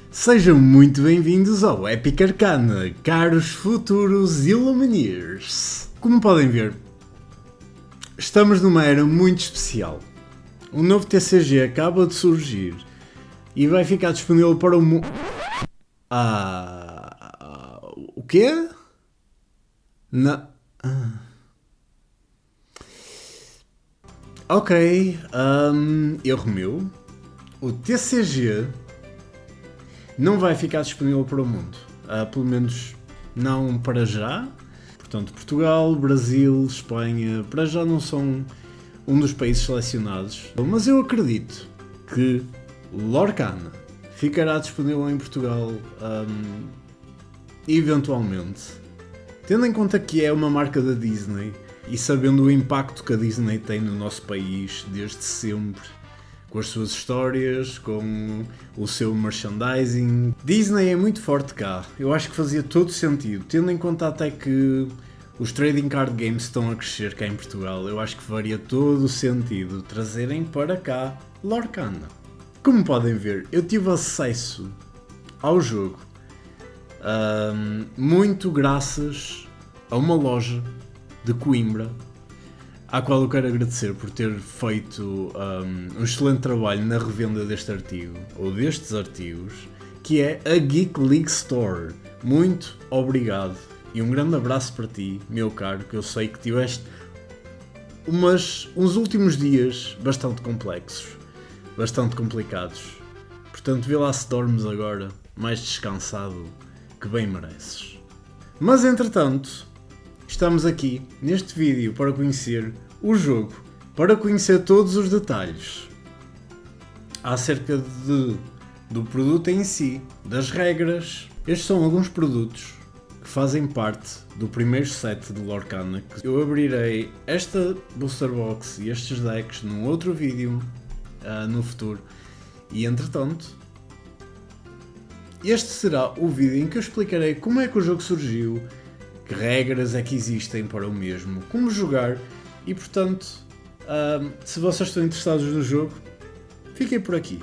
Sejam muito bem-vindos ao Epic Arcana, caros futuros Illumineers. Como podem ver, estamos numa era muito especial. O novo TCG acaba de surgir e vai ficar disponível para o mundo. O quê? Na... Ok, erro meu. O TCG não vai ficar disponível para o mundo, pelo menos não para já. Portanto, Portugal, Brasil, Espanha, para já não são um dos países selecionados. Mas eu acredito que Lorcana ficará disponível em Portugal eventualmente. Tendo em conta que é uma marca da Disney e sabendo o impacto que a Disney tem no nosso país desde sempre, com as suas histórias, com o seu merchandising. Disney é muito forte cá. Eu acho que fazia todo sentido, tendo em conta até que os trading card games estão a crescer cá em Portugal. Eu acho que faria todo o sentido trazerem para cá Lorcana. Como podem ver, eu tive acesso ao jogo muito graças a uma loja de Coimbra, à qual eu quero agradecer por ter feito um excelente trabalho na revenda deste artigo, ou destes artigos, que é a Geek League Store. Muito obrigado e um grande abraço para ti, meu caro, que eu sei que tiveste uns últimos dias bastante complexos, bastante complicados. Portanto, vê lá se dormes agora mais descansado, que bem mereces. Mas entretanto, estamos aqui neste vídeo para conhecer o jogo, para conhecer todos os detalhes acerca do produto em si, das regras. Estes são alguns produtos que fazem parte do primeiro set de Lorcana. Eu abrirei esta booster box e estes decks num outro vídeo no futuro. E entretanto, este será o vídeo em que eu explicarei como é que o jogo surgiu, que regras é que existem para o mesmo, como jogar e, portanto, se vocês estão interessados no jogo, fiquem por aqui,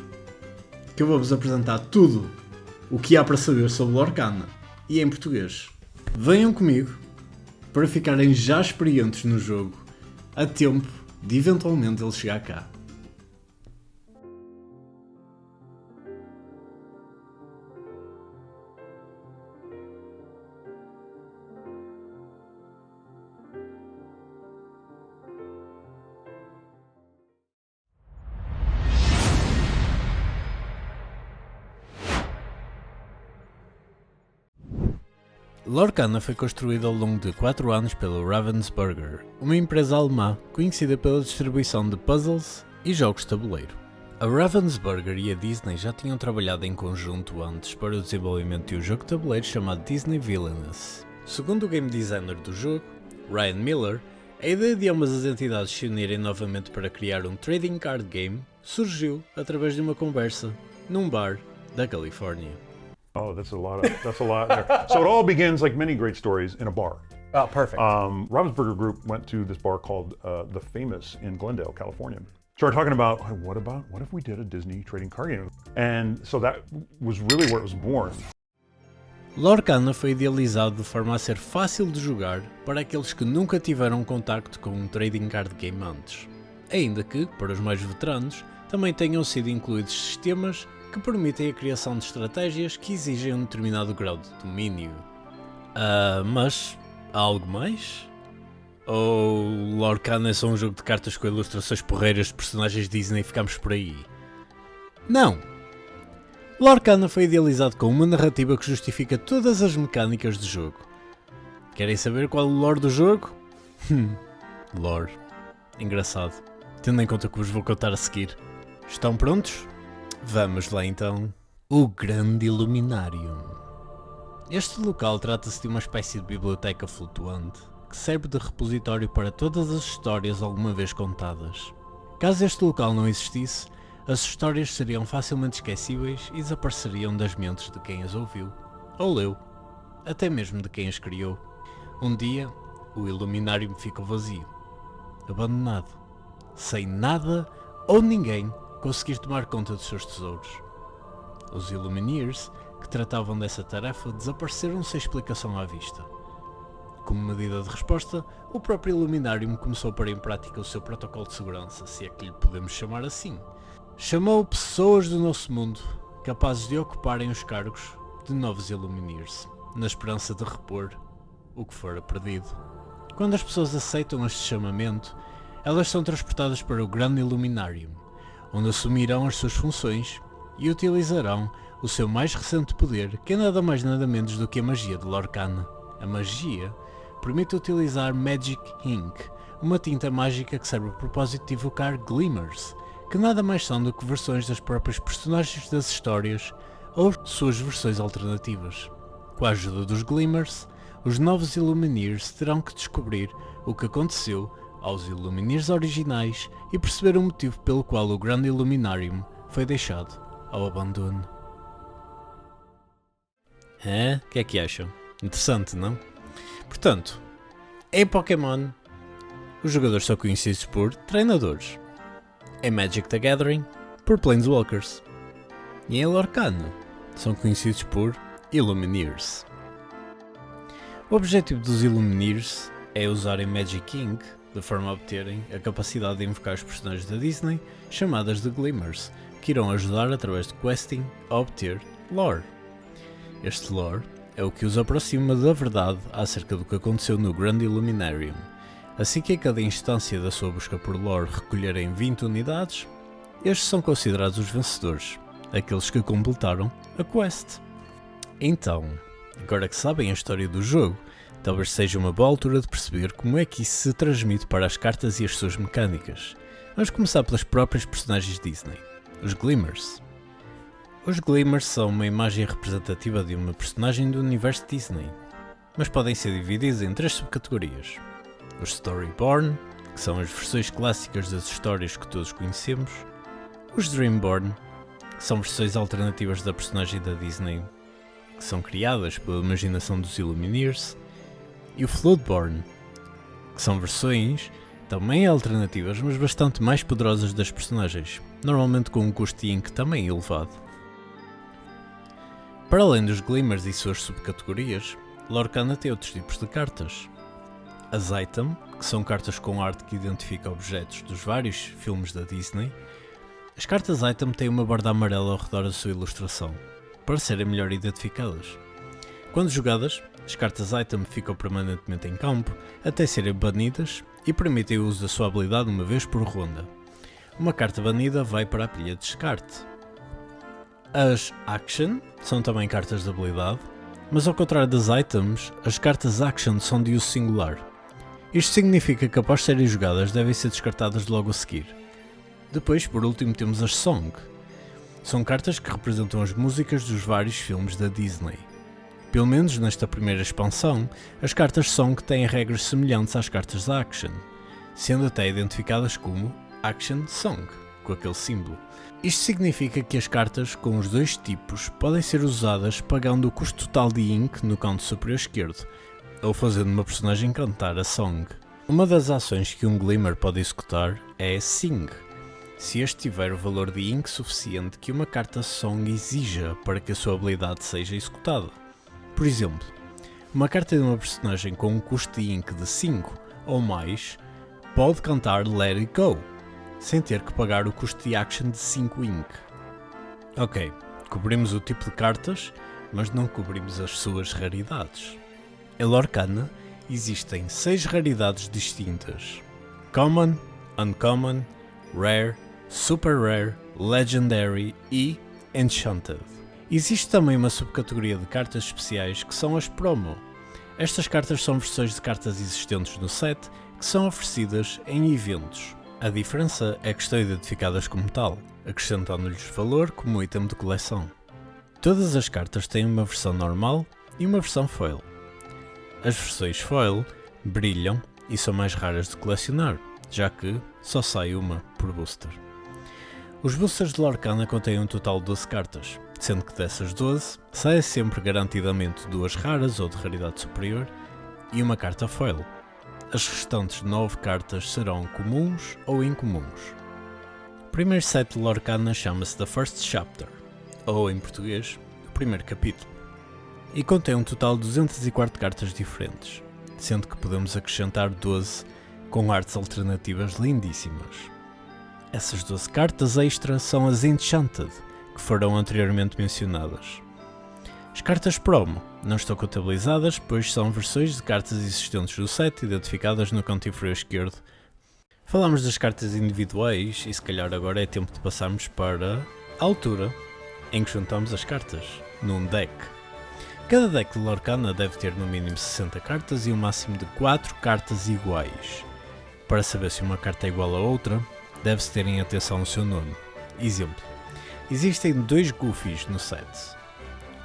que eu vou-vos apresentar tudo o que há para saber sobre Lorcana e em português. Venham comigo para ficarem já experientes no jogo a tempo de eventualmente ele chegar cá. Lorcana foi construída ao longo de 4 anos pela Ravensburger, uma empresa alemã conhecida pela distribuição de puzzles e jogos de tabuleiro. A Ravensburger e a Disney já tinham trabalhado em conjunto antes para o desenvolvimento de um jogo de tabuleiro chamado Disney Villainous. Segundo o game designer do jogo, Ryan Miller, a ideia de ambas as entidades se unirem novamente para criar um trading card game surgiu através de uma conversa num bar da Califórnia. Oh, that's a lot there. So it all begins, like many great stories, in a bar. Oh, perfect. Ravensburger Group went to this bar called The Famous in Glendale, California. Started talking about, hey, what if we did a Disney trading card game? And so that was really where it was born. Lorcana foi idealizado de forma a ser fácil de jogar para aqueles que nunca tiveram contacto com um trading card game antes. Ainda que, para os mais veteranos, também tenham sido incluídos sistemas que permitem a criação de estratégias que exigem um determinado grau de domínio. Mas há algo mais? Ou Lorcana é só um jogo de cartas com ilustrações porreiras de personagens Disney e ficamos por aí? Não! Lorcana foi idealizado com uma narrativa que justifica todas as mecânicas de jogo. Querem saber qual é o lore do jogo? Lore. Engraçado. Tendo em conta que vos vou contar a seguir. Estão prontos? Vamos lá então. O Grande Illuminarium. Este local trata-se de uma espécie de biblioteca flutuante que serve de repositório para todas as histórias alguma vez contadas. Caso este local não existisse, as histórias seriam facilmente esquecíveis e desapareceriam das mentes de quem as ouviu, ou leu, até mesmo de quem as criou. Um dia, o Illuminarium ficou vazio, abandonado, sem nada ou ninguém conseguir tomar conta dos seus tesouros. os Illumineers, que tratavam dessa tarefa, desapareceram sem explicação à vista. Como medida de resposta, o próprio Illuminarium começou a pôr em prática o seu protocolo de segurança, se é que lhe podemos chamar assim. Chamou pessoas do nosso mundo capazes de ocuparem os cargos de novos Illumineers, na esperança de repor o que fora perdido. Quando as pessoas aceitam este chamamento, elas são transportadas para o Grande Illuminarium, onde assumirão as suas funções e utilizarão o seu mais recente poder, que é nada mais nada menos do que a magia de Lorcana. A magia permite utilizar Magic Ink, uma tinta mágica que serve ao propósito de evocar Glimmers, que nada mais são do que versões das próprias personagens das histórias ou suas versões alternativas. Com a ajuda dos Glimmers, os novos Illumineers terão que descobrir o que aconteceu aos Illumineers originais e perceber o motivo pelo qual o Grande Illuminarium foi deixado ao abandono. O que é que acham? Interessante, não? Portanto, em Pokémon, os jogadores são conhecidos por treinadores. Em Magic the Gathering, por Planeswalkers. E em Lorcana, são conhecidos por Illumineers. O objetivo dos Illumineers é usarem Magic Ink de forma a obterem a capacidade de invocar os personagens da Disney, chamadas de Glimmers, que irão ajudar através de questing a obter lore. Este lore é o que os aproxima da verdade acerca do que aconteceu no Grande Illuminarium. Assim que em cada instância da sua busca por lore recolherem 20 unidades, estes são considerados os vencedores, aqueles que completaram a quest. Então, agora que sabem a história do jogo, talvez seja uma boa altura de perceber como é que isso se transmite para as cartas e as suas mecânicas. Vamos começar pelas próprias personagens Disney, os Glimmers. Os Glimmers são uma imagem representativa de uma personagem do universo Disney, mas podem ser divididos em 3 subcategorias. Os Storyborn, que são as versões clássicas das histórias que todos conhecemos. Os Dreamborn, que são versões alternativas da personagem da Disney, que são criadas pela imaginação dos Illumineers. E o Floodborn, que são versões também alternativas, mas bastante mais poderosas das personagens, normalmente com um custo de ink também elevado. Para além dos Glimmers e suas subcategorias, Lorcana tem outros tipos de cartas. As Item, que são cartas com arte que identifica objetos dos vários filmes da Disney. As cartas Item têm uma borda amarela ao redor da sua ilustração, para serem melhor identificadas. Quando jogadas, as cartas Item ficam permanentemente em campo, até serem banidas e permitem o uso da sua habilidade uma vez por ronda. Uma carta banida vai para a pilha de descarte. As Action são também cartas de habilidade, mas ao contrário das Items, as cartas Action são de uso singular. Isto significa que após serem jogadas devem ser descartadas logo a seguir. Depois, por último, temos as Song. São cartas que representam as músicas dos vários filmes da Disney. Pelo menos nesta primeira expansão, as cartas Song têm regras semelhantes às cartas Action, sendo até identificadas como Action Song, com aquele símbolo. Isto significa que as cartas com os dois tipos podem ser usadas pagando o custo total de ink no canto superior esquerdo, ou fazendo uma personagem cantar a Song. Uma das ações que um Glimmer pode executar é Sing, se este tiver o valor de ink suficiente que uma carta Song exija para que a sua habilidade seja executada. Por exemplo, uma carta de uma personagem com um custo de ink de 5 ou mais pode cantar Let It Go, sem ter que pagar o custo de action de 5 ink. Ok, cobrimos o tipo de cartas, mas não cobrimos as suas raridades. Em Lorcana existem 6 raridades distintas: Common, Uncommon, Rare, Super Rare, Legendary e Enchanted. Existe também uma subcategoria de cartas especiais que são as Promo. Estas cartas são versões de cartas existentes no set que são oferecidas em eventos. A diferença é que estão identificadas como tal, acrescentando-lhes valor como item de coleção. Todas as cartas têm uma versão normal e uma versão foil. As versões foil brilham e são mais raras de colecionar, já que só sai uma por booster. Os boosters de Lorcana contêm um total de 12 cartas, sendo que dessas 12, sai sempre garantidamente 2 raras ou de raridade superior e uma carta foil. As restantes 9 cartas serão comuns ou incomuns. O primeiro set de Lorcana chama-se The First Chapter, ou em português, o primeiro capítulo, e contém um total de 204 cartas diferentes, sendo que podemos acrescentar 12 com artes alternativas lindíssimas. Essas 12 cartas extra são as Enchanted, que foram anteriormente mencionadas. As cartas promo não estão contabilizadas, pois são versões de cartas existentes do set identificadas no canto inferior esquerdo. Falamos das cartas individuais e se calhar agora é tempo de passarmos para a altura em que juntamos as cartas, num deck. Cada deck de Lorcana deve ter no mínimo 60 cartas e um máximo de 4 cartas iguais. Para saber se uma carta é igual a outra, deve-se ter em atenção o seu nome. Exemplo: existem 2 Goofies no set,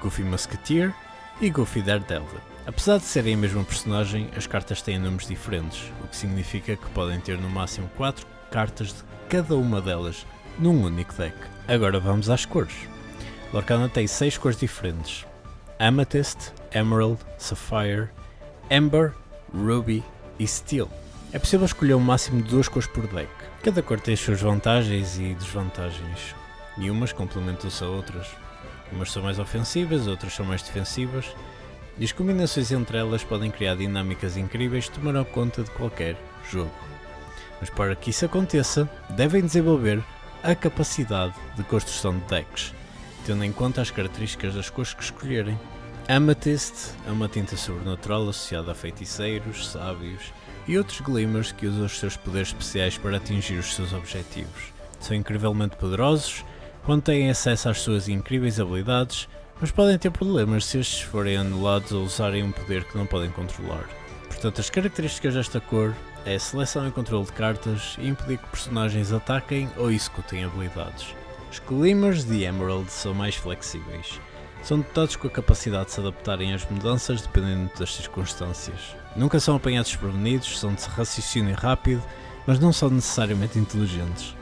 Goofy Musketeer e Goofy Daredevil. Apesar de serem a mesma personagem, as cartas têm nomes diferentes, o que significa que podem ter no máximo 4 cartas de cada uma delas num único deck. Agora vamos às cores. Lorcana tem 6 cores diferentes: Amethyst, Emerald, Sapphire, Amber, Ruby e Steel. É possível escolher um máximo de 2 cores por deck. Cada cor tem as suas vantagens e desvantagens, e umas complementam-se a outras. Umas são mais ofensivas, outras são mais defensivas, e as combinações entre elas podem criar dinâmicas incríveis que tomarão conta de qualquer jogo. Mas para que isso aconteça, devem desenvolver a capacidade de construção de decks, tendo em conta as características das cores que escolherem. Amethyst é uma tinta sobrenatural associada a feiticeiros, sábios e outros glimmers que usam os seus poderes especiais para atingir os seus objetivos. São incrivelmente poderosos quando têm acesso às suas incríveis habilidades, mas podem ter problemas se estes forem anulados ou usarem um poder que não podem controlar. Portanto, as características desta cor é a seleção e controle de cartas e impedir que personagens ataquem ou executem habilidades. Os Glimmers de Emerald são mais flexíveis. São dotados com a capacidade de se adaptarem às mudanças dependendo das circunstâncias. Nunca são apanhados desprevenidos, são de raciocínio rápido, mas não são necessariamente inteligentes.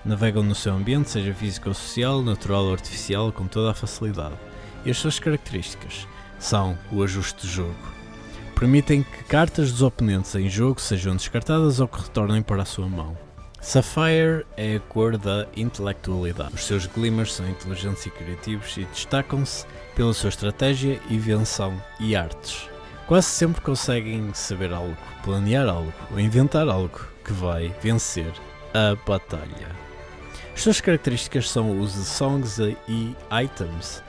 Navegam no seu ambiente, seja físico ou social, natural ou artificial, com toda a facilidade. E as suas características são o ajuste de jogo. Permitem que cartas dos oponentes em jogo sejam descartadas ou que retornem para a sua mão. Sapphire é a cor da intelectualidade. Os seus glimmers são inteligentes e criativos e destacam-se pela sua estratégia, invenção e artes. Quase sempre conseguem saber algo, planear algo ou inventar algo que vai vencer a batalha. As suas características são o uso de songs e items.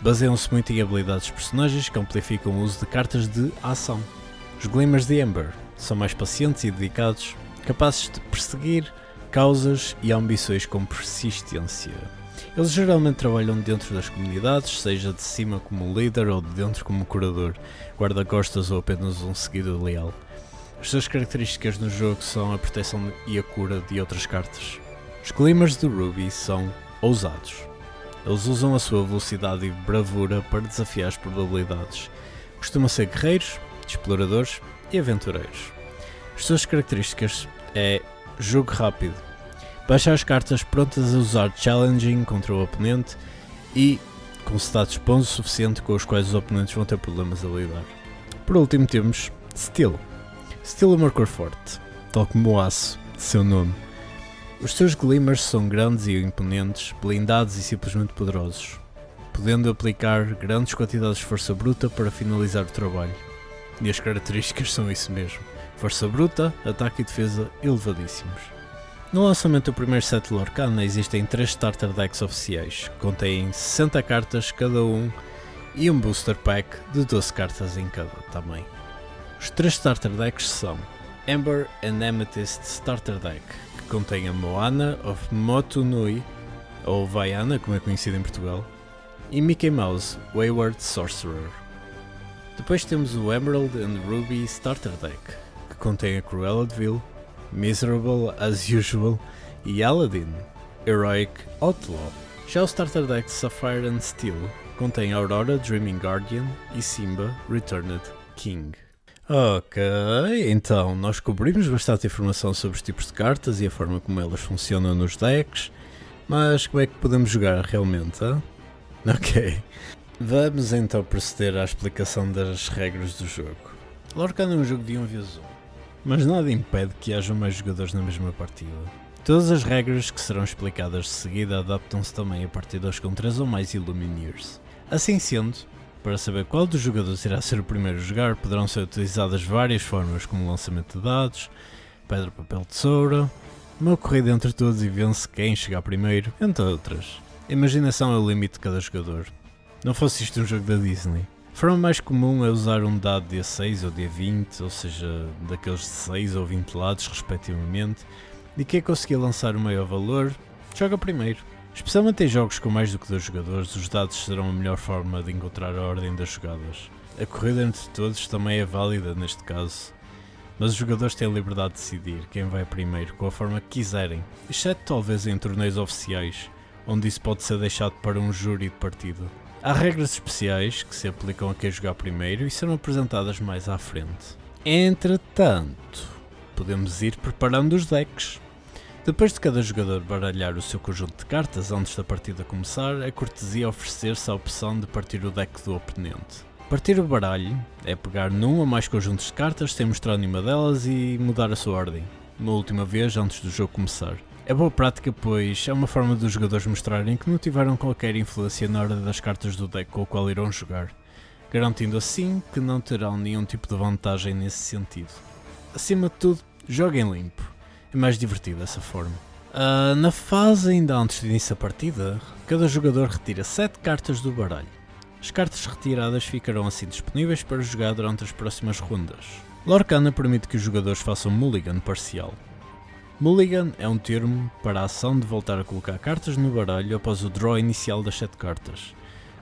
Baseiam-se muito em habilidades dos personagens que amplificam o uso de cartas de ação. Os Glimmers de Amber são mais pacientes e dedicados, capazes de perseguir causas e ambições com persistência. Eles geralmente trabalham dentro das comunidades, seja de cima como líder ou de dentro como curador, guarda-costas ou apenas um seguidor leal. As suas características no jogo são a proteção e a cura de outras cartas. Os Glimmers de Ruby são ousados. Eles usam a sua velocidade e bravura para desafiar as probabilidades. Costumam ser guerreiros, exploradores e aventureiros. As suas características é jogo rápido, baixa as cartas prontas a usar challenging contra o oponente e com status bons o suficiente com os quais os oponentes vão ter problemas a lidar. Por último temos Steel. Steel é uma cor forte, tal como o aço de seu nome. Os seus glimmers são grandes e imponentes, blindados e simplesmente poderosos, podendo aplicar grandes quantidades de força bruta para finalizar o trabalho. E as características são isso mesmo: força bruta, ataque e defesa elevadíssimos. No lançamento do primeiro set de Lorcana existem 3 starter decks oficiais, que contêm 60 cartas cada um e um booster pack de 12 cartas em cada também. Os 3 starter decks são Amber and Amethyst Starter Deck, que contém a Moana of Motunui, ou Vaiana, como é conhecida em Portugal, e Mickey Mouse Wayward Sorcerer. Depois temos o Emerald and Ruby Starter Deck, que contém a Cruella de Vil, Miserable as Usual e Aladdin, Heroic Outlaw. Já o Starter Deck de Sapphire and Steel contém Aurora Dreaming Guardian e Simba Returned King. Ok, então nós cobrimos bastante informação sobre os tipos de cartas e a forma como elas funcionam nos decks, mas como é que podemos jogar realmente? Hein? Ok, vamos então proceder à explicação das regras do jogo. Lorcana é um jogo de 1 vs 1, mas nada impede que haja mais jogadores na mesma partida. Todas as regras que serão explicadas de seguida adaptam-se também a partidas com 3 ou mais Illumineers. Assim sendo, para saber qual dos jogadores irá ser o primeiro a jogar, poderão ser utilizadas várias formas como lançamento de dados, pedra, papel, tesoura, uma corrida entre todos e vence quem chegar primeiro, entre outras. A imaginação é o limite de cada jogador. Não fosse isto um jogo da Disney. A forma mais comum é usar um dado dia 6 ou dia 20, ou seja, daqueles de 6 ou 20 lados respectivamente, e quem conseguir lançar o maior valor, joga primeiro. Especialmente em jogos com mais do que 2 jogadores, os dados serão a melhor forma de encontrar a ordem das jogadas. A corrida entre todos também é válida neste caso, mas os jogadores têm a liberdade de decidir quem vai primeiro com a forma que quiserem, exceto talvez em torneios oficiais, onde isso pode ser deixado para um júri de partida. Há regras especiais que se aplicam a quem jogar primeiro e serão apresentadas mais à frente. Entretanto, podemos ir preparando os decks. Depois de cada jogador baralhar o seu conjunto de cartas antes da partida começar, é cortesia oferecer-se a opção de partir o deck do oponente. Partir o baralho é pegar num ou mais conjuntos de cartas sem mostrar nenhuma delas e mudar a sua ordem, uma última vez antes do jogo começar. É boa prática, pois é uma forma dos jogadores mostrarem que não tiveram qualquer influência na ordem das cartas do deck com o qual irão jogar, garantindo assim que não terão nenhum tipo de vantagem nesse sentido. Acima de tudo, joguem limpo. É mais divertido dessa forma. Na fase ainda antes do início da partida, cada jogador retira 7 cartas do baralho. As cartas retiradas ficarão assim disponíveis para jogar durante as próximas rondas. Lorcana permite que os jogadores façam mulligan parcial. Mulligan é um termo para a ação de voltar a colocar cartas no baralho após o draw inicial das 7 cartas,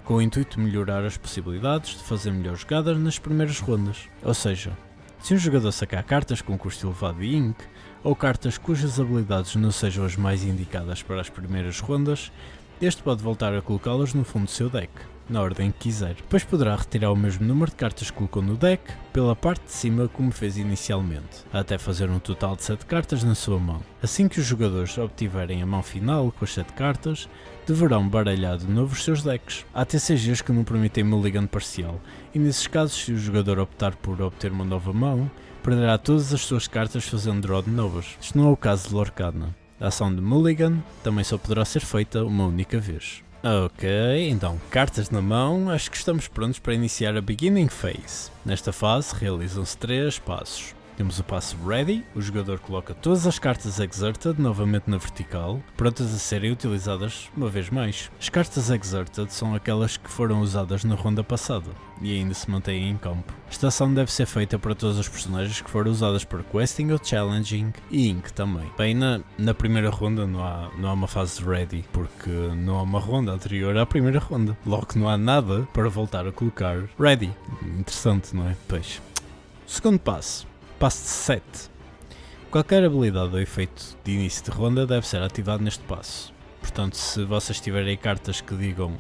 com o intuito de melhorar as possibilidades de fazer melhores jogadas nas primeiras rondas. Ou seja, se um jogador sacar cartas com custo elevado de Ink, ou cartas cujas habilidades não sejam as mais indicadas para as primeiras rondas, este pode voltar a colocá-las no fundo do seu deck, na ordem que quiser. Depois poderá retirar o mesmo número de cartas que colocou no deck, pela parte de cima como fez inicialmente, até fazer um total de 7 cartas na sua mão. Assim que os jogadores obtiverem a mão final com as 7 cartas, deverão baralhar de novo os seus decks. Há TCGs que não permitem mulligan parcial, e nesses casos, se o jogador optar por obter uma nova mão, perderá todas as suas cartas fazendo draw de novas. Isto não é o caso de Lorcana. A ação de mulligan também só poderá ser feita uma única vez. Ok, então cartas na mão, acho que estamos prontos para iniciar a Beginning Phase. Nesta fase realizam-se 3 passos. Temos o passo Ready, o jogador coloca todas as cartas Exerted novamente na vertical, prontas a serem utilizadas uma vez mais. As cartas Exerted são aquelas que foram usadas na ronda passada e ainda se mantêm em campo. Esta ação deve ser feita para todas as personagens que foram usadas para Questing ou Challenging e Ink também. Bem, na primeira ronda não há uma fase de Ready, porque não há uma ronda anterior à primeira ronda. Logo que não há nada para voltar a colocar Ready. Interessante, não é? Pois. Segundo passo. Passo 7. Qualquer habilidade ou efeito de início de ronda deve ser ativado neste passo. Portanto, se vocês tiverem cartas que digam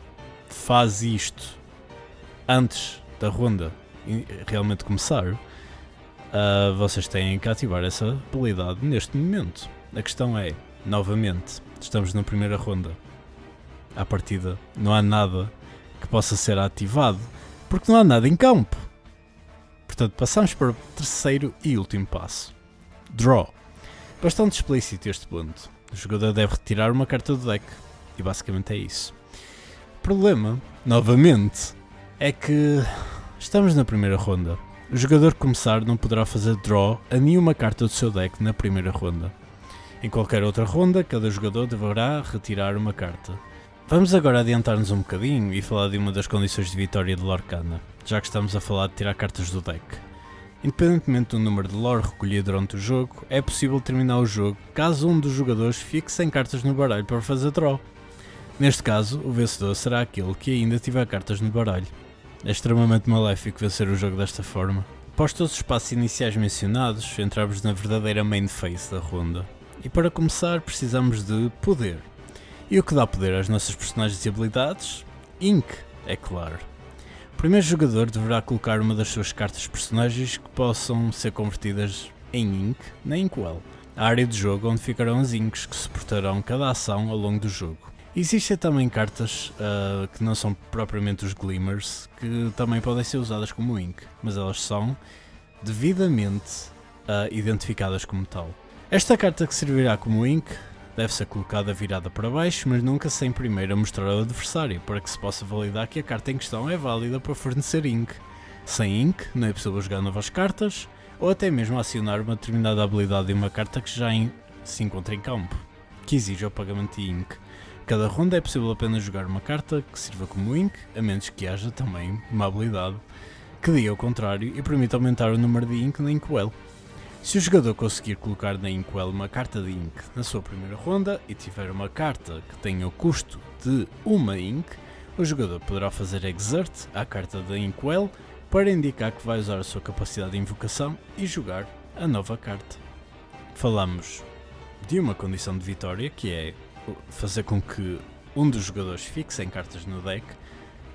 faz isto antes da ronda realmente começar, vocês têm que ativar essa habilidade neste momento. A questão é, novamente, estamos na primeira ronda. À partida, não há nada que possa ser ativado, porque não há nada em campo. Portanto, passamos para o terceiro e último passo. Draw. Bastante explícito este ponto. O jogador deve retirar uma carta do deck. E basicamente é isso. O problema, novamente, é que estamos na primeira ronda. O jogador que começar não poderá fazer draw a nenhuma carta do seu deck na primeira ronda. Em qualquer outra ronda, cada jogador deverá retirar uma carta. Vamos agora adiantar-nos um bocadinho e falar de uma das condições de vitória de Lorcana, já que estamos a falar de tirar cartas do deck. Independentemente do número de lore recolhido durante o jogo, é possível terminar o jogo caso um dos jogadores fique sem cartas no baralho para fazer draw. Neste caso, o vencedor será aquele que ainda tiver cartas no baralho. É extremamente maléfico vencer o jogo desta forma. Após todos os passos iniciais mencionados, entramos na verdadeira main phase da ronda. E para começar precisamos de poder. E o que dá poder às nossas personagens e habilidades? Ink, é claro. O primeiro jogador deverá colocar uma das suas cartas personagens que possam ser convertidas em Ink na Inkwell, a área de jogo onde ficarão as Inks que suportarão cada ação ao longo do jogo. Existem também cartas que não são propriamente os Glimmers, que também podem ser usadas como Ink, mas elas são devidamente identificadas como tal. Esta carta, que servirá como Ink, deve ser colocada virada para baixo, mas nunca sem primeiro mostrar ao adversário, para que se possa validar que a carta em questão é válida para fornecer Ink. Sem Ink, não é possível jogar novas cartas, ou até mesmo acionar uma determinada habilidade de uma carta que já se encontra em campo, que exige o pagamento de Ink. Cada ronda é possível apenas jogar uma carta que sirva como Ink, a menos que haja também uma habilidade que diga o contrário e permita aumentar o número de Ink na Inkwell. Se o jogador conseguir colocar na Inkwell uma carta de Ink na sua primeira ronda e tiver uma carta que tenha o custo de uma Ink, o jogador poderá fazer Exert à carta da Inkwell para indicar que vai usar a sua capacidade de invocação e jogar a nova carta. Falamos de uma condição de vitória, que é fazer com que um dos jogadores fixe em cartas no deck,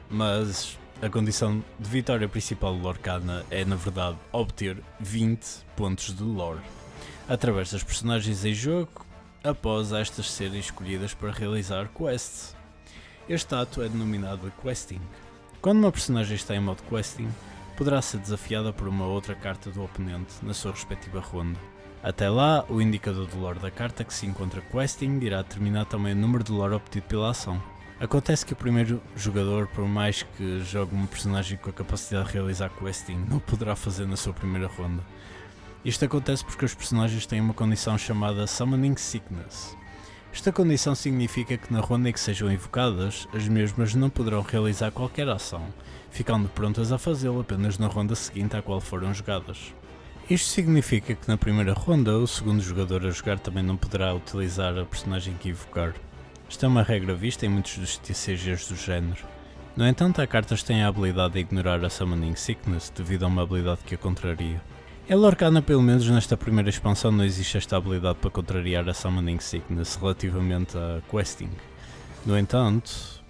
mas a condição de vitória principal do Lorcana é, na verdade, obter 20 pontos de lore através das personagens em jogo, após estas serem escolhidas para realizar quests. Este ato é denominado questing. Quando uma personagem está em modo questing, poderá ser desafiada por uma outra carta do oponente na sua respectiva ronda. Até lá, o indicador de lore da carta que se encontra questing irá determinar também o número de lore obtido pela ação. Acontece que o primeiro jogador, por mais que jogue uma personagem com a capacidade de realizar questing, não poderá fazer na sua primeira ronda. Isto acontece porque os personagens têm uma condição chamada Summoning Sickness. Esta condição significa que na ronda em que sejam invocadas, as mesmas não poderão realizar qualquer ação, ficando prontas a fazê-lo apenas na ronda seguinte à qual foram jogadas. Isto significa que na primeira ronda, o segundo jogador a jogar também não poderá utilizar a personagem que invocar. Esta é uma regra vista em muitos dos TCGs do género. No entanto, há cartas que têm a habilidade de ignorar a Summoning Sickness devido a uma habilidade que a contraria. Em Lorcana, pelo menos nesta primeira expansão, não existe esta habilidade para contrariar a Summoning Sickness relativamente a Questing. No entanto,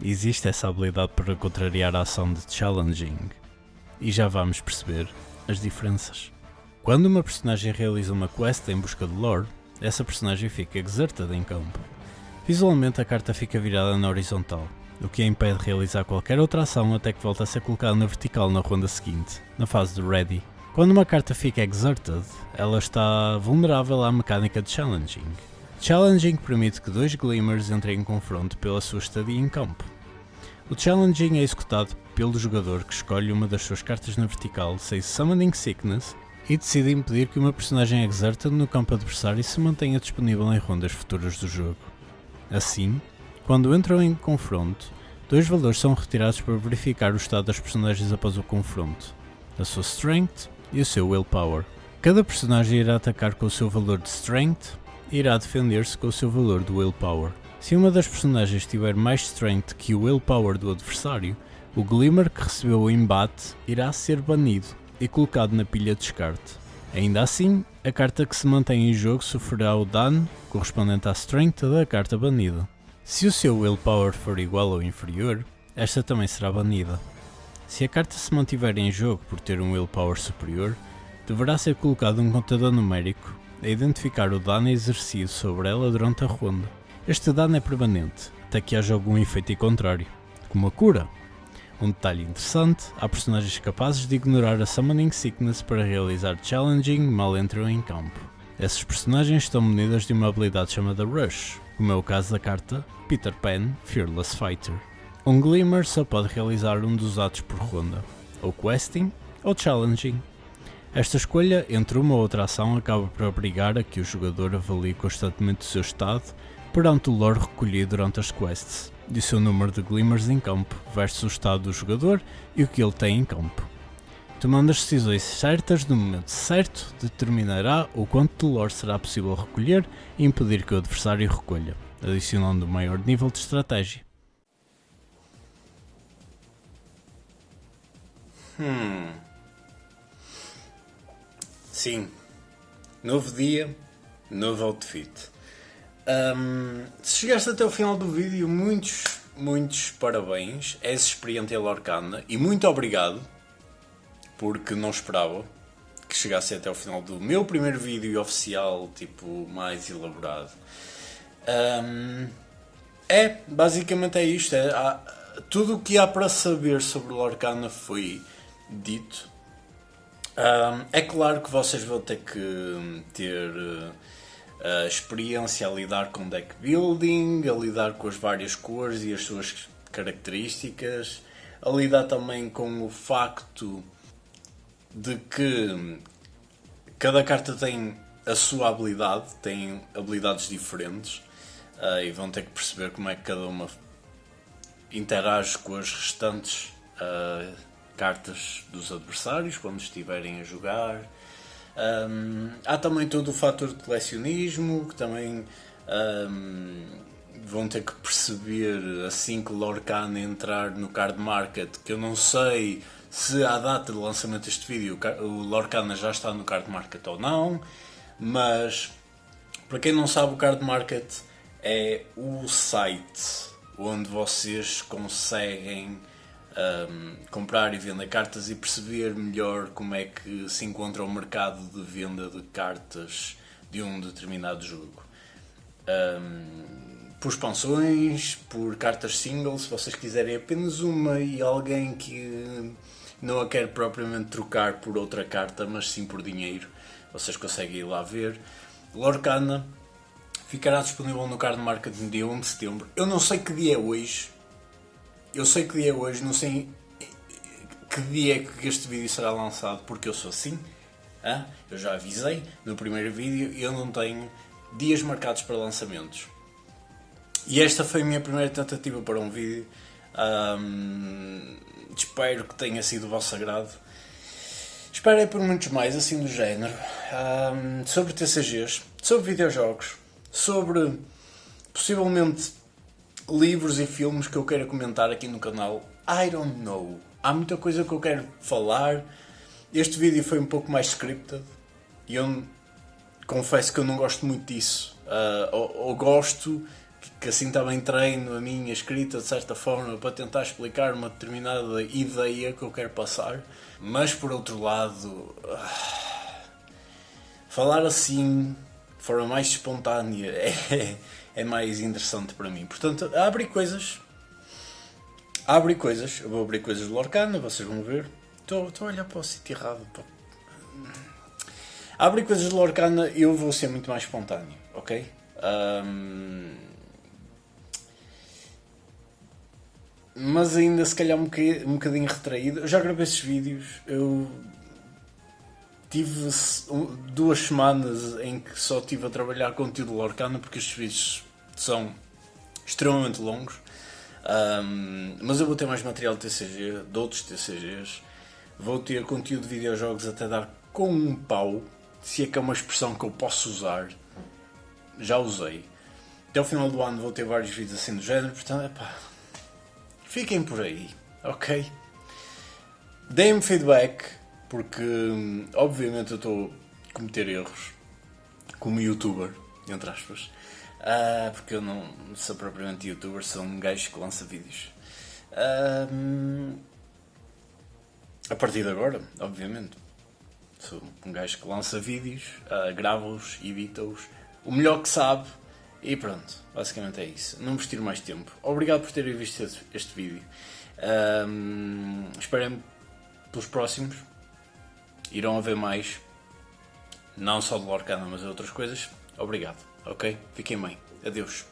existe essa habilidade para contrariar a ação de Challenging, e já vamos perceber as diferenças. Quando uma personagem realiza uma quest em busca de lore, essa personagem fica exertada em campo. Visualmente, a carta fica virada na horizontal, o que a impede de realizar qualquer outra ação até que volte a ser colocada na vertical na ronda seguinte, na fase de Ready. Quando uma carta fica exerted, ela está vulnerável à mecânica de Challenging. Challenging permite que dois Glimmers entrem em confronto pela sua estadia em campo. O Challenging é executado pelo jogador que escolhe uma das suas cartas na vertical sem Summoning Sickness e decide impedir que uma personagem exerted no campo adversário se mantenha disponível em rondas futuras do jogo. Assim, quando entram em confronto, dois valores são retirados para verificar o estado das personagens após o confronto, a sua Strength e o seu Willpower. Cada personagem irá atacar com o seu valor de Strength e irá defender-se com o seu valor de Willpower. Se uma das personagens tiver mais Strength que o Willpower do adversário, o Glimmer que recebeu o embate irá ser banido e colocado na pilha de descarte. Ainda assim, a carta que se mantém em jogo sofrerá o dano correspondente à Strength da carta banida. Se o seu Willpower for igual ou inferior, esta também será banida. Se a carta se mantiver em jogo por ter um Willpower superior, deverá ser colocado um contador numérico a identificar o dano exercido sobre ela durante a ronda. Este dano é permanente, até que haja algum efeito em contrário, como a cura. Um detalhe interessante, há personagens capazes de ignorar a Summoning Sickness para realizar Challenging mal entram em campo. Essas personagens estão munidas de uma habilidade chamada Rush, como é o caso da carta Peter Pan Fearless Fighter. Um Glimmer só pode realizar um dos atos por ronda, ou Questing ou Challenging. Esta escolha entre uma ou outra ação acaba por obrigar a que o jogador avalie constantemente o seu estado perante o lore recolhido durante as quests, e o seu número de Glimmers em campo versus o estado do jogador e o que ele tem em campo. Tomando as decisões certas no momento certo, determinará o quanto de lore será possível recolher e impedir que o adversário recolha, adicionando um maior nível de estratégia. Sim, novo dia, novo outfit. Se chegaste até o final do vídeo, muitos parabéns, és experiente em Lorcana e muito obrigado, porque não esperava que chegasse até o final do meu primeiro vídeo oficial, tipo, mais elaborado. Basicamente é isto, tudo o que há para saber sobre Lorcana foi dito. É claro que vocês vão ter que ter a experiência a lidar com deck building, a lidar com as várias cores e as suas características, a lidar também com o facto de que cada carta tem a sua habilidade, tem habilidades diferentes, e vão ter que perceber como é que cada uma interage com as restantes cartas dos adversários quando estiverem a jogar. Há também todo o fator de colecionismo que também vão ter que perceber assim que Lorcana entrar no card market, que eu não sei se à data de lançamento deste vídeo o Lorcana já está no card market ou não, mas para quem não sabe, o card market é o site onde vocês conseguem comprar e vender cartas e perceber melhor como é que se encontra o mercado de venda de cartas de um determinado jogo. Por expansões, por cartas singles, se vocês quiserem apenas uma e alguém que não a quer propriamente trocar por outra carta, mas sim por dinheiro, vocês conseguem ir lá ver. Lorcana ficará disponível no card market no dia 1 de setembro. Eu não sei que dia é hoje. Eu sei que dia é hoje, não sei que dia é que este vídeo será lançado, porque eu sou assim. Eu já avisei no primeiro vídeo, eu não tenho dias marcados para lançamentos. E esta foi a minha primeira tentativa para um vídeo. Espero que tenha sido do vosso agrado. Esperem por muitos mais, assim do género. Sobre TCGs, sobre videojogos, sobre possivelmente livros e filmes que eu queira comentar aqui no canal. I don't know. Há muita coisa que eu quero falar. Este vídeo foi um pouco mais scripted e eu confesso que eu não gosto muito disso. Ou gosto que assim também treino a minha escrita de certa forma para tentar explicar uma determinada ideia que eu quero passar. Mas por outro lado, falar assim de forma mais espontânea é mais interessante para mim. Portanto, abre coisas. Eu vou abrir coisas de Lorcana, vocês vão ver. Estou a olhar para o sítio errado. Abre coisas de Lorcana, eu vou ser muito mais espontâneo, ok? Mas ainda se calhar um bocadinho retraído. Eu já gravei esses vídeos. Eu tive 2 semanas em que só estive a trabalhar conteúdo Lorcana, porque estes vídeos são extremamente longos. Mas eu vou ter mais material de TCG, de outros TCGs. Vou ter conteúdo de videojogos até dar com um pau, se é que é uma expressão que eu posso usar. Já usei. Até o final do ano vou ter vários vídeos assim do género, portanto, fiquem por aí, ok? Deem-me feedback, porque obviamente eu estou a cometer erros como youtuber, entre aspas, porque eu não sou propriamente youtuber, sou um gajo que lança vídeos. A partir de agora, obviamente, sou um gajo que lança vídeos, grava-os, edita-os, o melhor que sabe, e pronto, basicamente é isso. Não vos tiro mais tempo. Obrigado por terem visto este vídeo. Esperem pelos próximos. Irão haver mais, não só de Lorcana, mas de outras coisas. Obrigado, ok? Fiquem bem. Adeus.